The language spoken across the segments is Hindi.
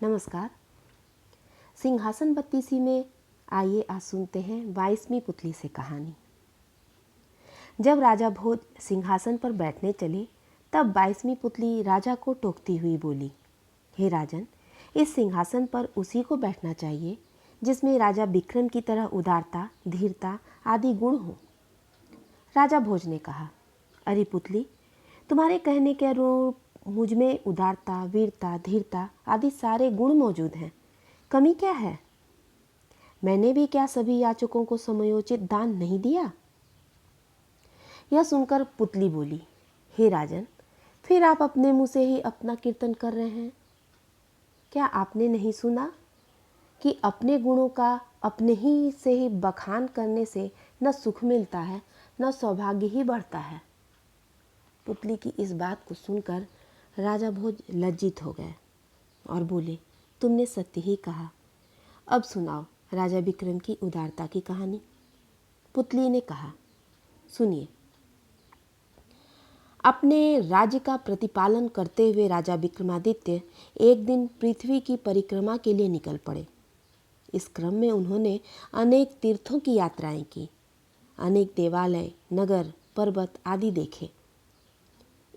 नमस्कार। सिंहासन बत्तीसी में आइए आज सुनते हैं 22वीं पुतली से कहानी। जब राजा भोज सिंहासन पर बैठने चले तब 22वीं पुतली राजा को टोकती हुई बोली, हे राजन, इस सिंहासन पर उसी को बैठना चाहिए जिसमें राजा विक्रम की तरह उदारता, धीरता आदि गुण हो। राजा भोज ने कहा, अरे पुतली, तुम्हारे कहने के अनुरूप मुझ में उदारता, वीरता, धीरता आदि सारे गुण मौजूद हैं। कमी क्या है? मैंने भी क्या सभी याचकों को समयोचित दान नहीं दिया? यह सुनकर पुतली बोली, हे राजन, फिर आप अपने मुंह से ही अपना कीर्तन कर रहे हैं। क्या आपने नहीं सुना कि अपने गुणों का अपने ही से ही बखान करने से न सुख मिलता है न सौभाग्य ही बढ़ता है। पुतली की इस बात को सुनकर राजा भोज लज्जित हो गए और बोले, तुमने सत्य ही कहा। अब सुनाओ राजा विक्रम की उदारता की कहानी। पुतली ने कहा, सुनिए। अपने राज्य का प्रतिपालन करते हुए राजा विक्रमादित्य एक दिन पृथ्वी की परिक्रमा के लिए निकल पड़े। इस क्रम में उन्होंने अनेक तीर्थों की यात्राएं की, अनेक देवालय, नगर, पर्वत आदि देखे।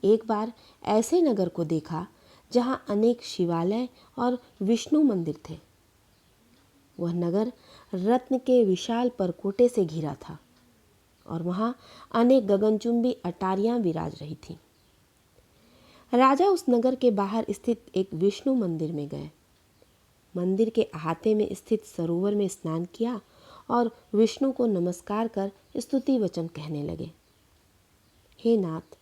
एक बार ऐसे नगर को देखा जहां अनेक शिवालय और विष्णु मंदिर थे। वह नगर रत्न के विशाल परकोटे से घिरा था और वहां अनेक गगनचुंबी अटारियां विराज रही थीं। राजा उस नगर के बाहर स्थित एक विष्णु मंदिर में गए। मंदिर के अहाते में स्थित सरोवर में स्नान किया और विष्णु को नमस्कार कर स्तुति वचन कहने लगे। हे नाथ,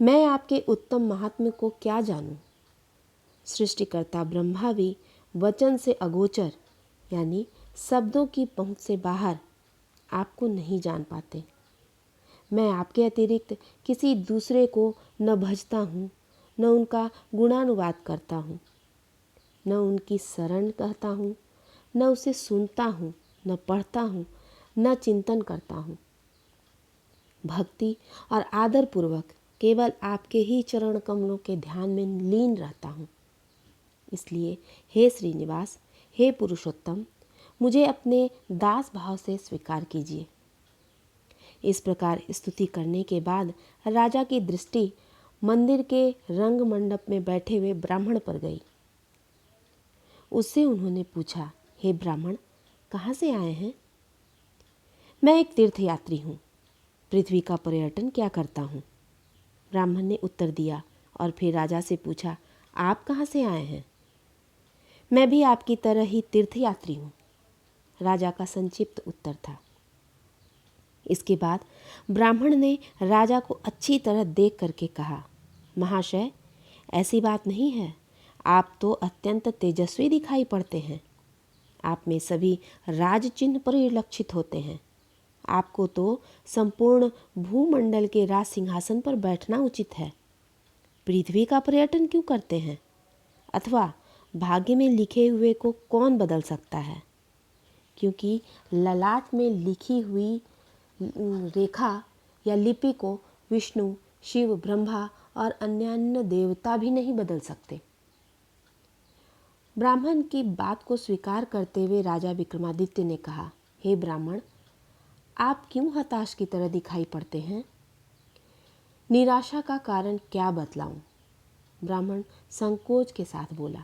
मैं आपके उत्तम महात्म्य को क्या जानूं? सृष्टिकर्ता ब्रह्मा भी वचन से अगोचर यानी शब्दों की पहुंच से बाहर आपको नहीं जान पाते। मैं आपके अतिरिक्त किसी दूसरे को न भजता हूँ, न उनका गुणानुवाद करता हूँ, न उनकी शरण कहता हूँ, न उसे सुनता हूँ, न पढ़ता हूँ, न चिंतन करता हूँ। भक्ति और आदर पूर्वक केवल आपके ही चरण कमलों के ध्यान में लीन रहता हूँ। इसलिए हे श्रीनिवास, हे पुरुषोत्तम, मुझे अपने दास भाव से स्वीकार कीजिए। इस प्रकार स्तुति करने के बाद राजा की दृष्टि मंदिर के रंग मंडप में बैठे हुए ब्राह्मण पर गई। उससे उन्होंने पूछा, हे ब्राह्मण, कहाँ से आए हैं? मैं एक तीर्थयात्री हूँ, पृथ्वी का पर्यटन क्या करता हूँ। ब्राह्मण ने उत्तर दिया और फिर राजा से पूछा, आप कहाँ से आए हैं? मैं भी आपकी तरह ही तीर्थयात्री हूँ, राजा का संक्षिप्त उत्तर था। इसके बाद ब्राह्मण ने राजा को अच्छी तरह देख करके कहा, महाशय, ऐसी बात नहीं है, आप तो अत्यंत तेजस्वी दिखाई पड़ते हैं। आप में सभी राज चिन्ह परिलक्षित होते हैं। आपको तो संपूर्ण भूमंडल के राज सिंहासन पर बैठना उचित है। पृथ्वी का पर्यटन क्यों करते हैं? अथवा भाग्य में लिखे हुए को कौन बदल सकता है? क्योंकि ललाट में लिखी हुई रेखा या लिपि को विष्णु, शिव, ब्रह्मा और अन्य देवता भी नहीं बदल सकते। ब्राह्मण की बात को स्वीकार करते हुए राजा विक्रमादित्य ने कहा, हे ब्राह्मण, आप क्यों हताश की तरह दिखाई पड़ते हैं? निराशा का कारण क्या बतलाऊं? ब्राह्मण संकोच के साथ बोला।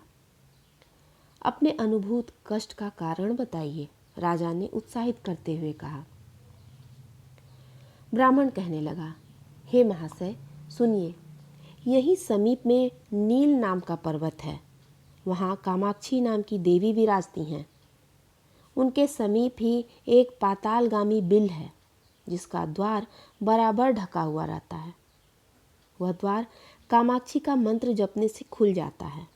अपने अनुभूत कष्ट का कारण बताइए, राजा ने उत्साहित करते हुए कहा। ब्राह्मण कहने लगा, हे महाशय, सुनिए, यही समीप में नील नाम का पर्वत है। वहाँ कामाक्षी नाम की देवी विराजती हैं। उनके समीप ही एक पातालगामी बिल है जिसका द्वार बराबर ढका हुआ रहता है। वह द्वार कामाक्षी का मंत्र जपने से खुल जाता है।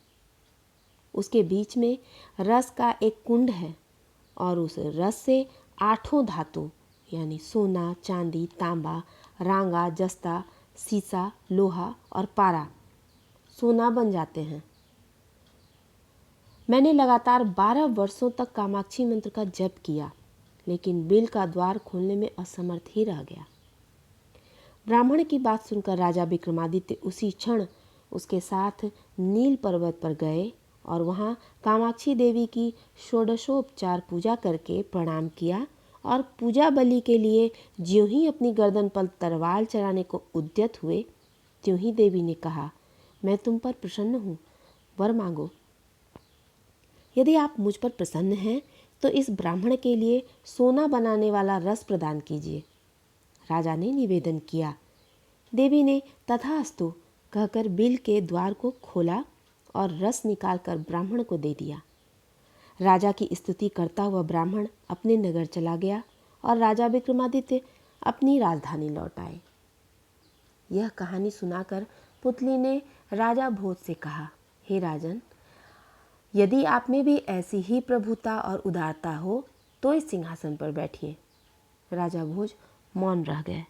उसके बीच में रस का एक कुंड है और उस रस से 8 धातु यानी सोना, चांदी, तांबा, रांगा, जस्ता, सीसा, लोहा और पारा सोना बन जाते हैं। मैंने लगातार 12 वर्षों तक कामाक्षी मंत्र का जप किया, लेकिन बिल का द्वार खोलने में असमर्थ ही रह गया। ब्राह्मण की बात सुनकर राजा विक्रमादित्य उसी क्षण उसके साथ नील पर्वत पर गए और वहाँ कामाक्षी देवी की षोडशोपचार पूजा करके प्रणाम किया और पूजा बलि के लिए ज्यों ही अपनी गर्दन पर तलवार चलाने को उद्यत हुए, त्यों ही देवी ने कहा, मैं तुम पर प्रसन्न हूँ, वर मांगो। यदि आप मुझ पर प्रसन्न हैं तो इस ब्राह्मण के लिए सोना बनाने वाला रस प्रदान कीजिए। राजा ने निवेदन किया। देवी ने तथास्तु कहकर बिल के द्वार को खोला और रस निकालकर ब्राह्मण को दे दिया। राजा की स्तुति करता हुआ ब्राह्मण अपने नगर चला गया और राजा विक्रमादित्य अपनी राजधानी लौट आए। यह कहानी सुनाकर पुतली ने राजा भोज से कहा, हे राजन, यदि आप में भी ऐसी ही प्रभुता और उदारता हो तो इस सिंहासन पर बैठिए। राजा भोज मौन रह गए।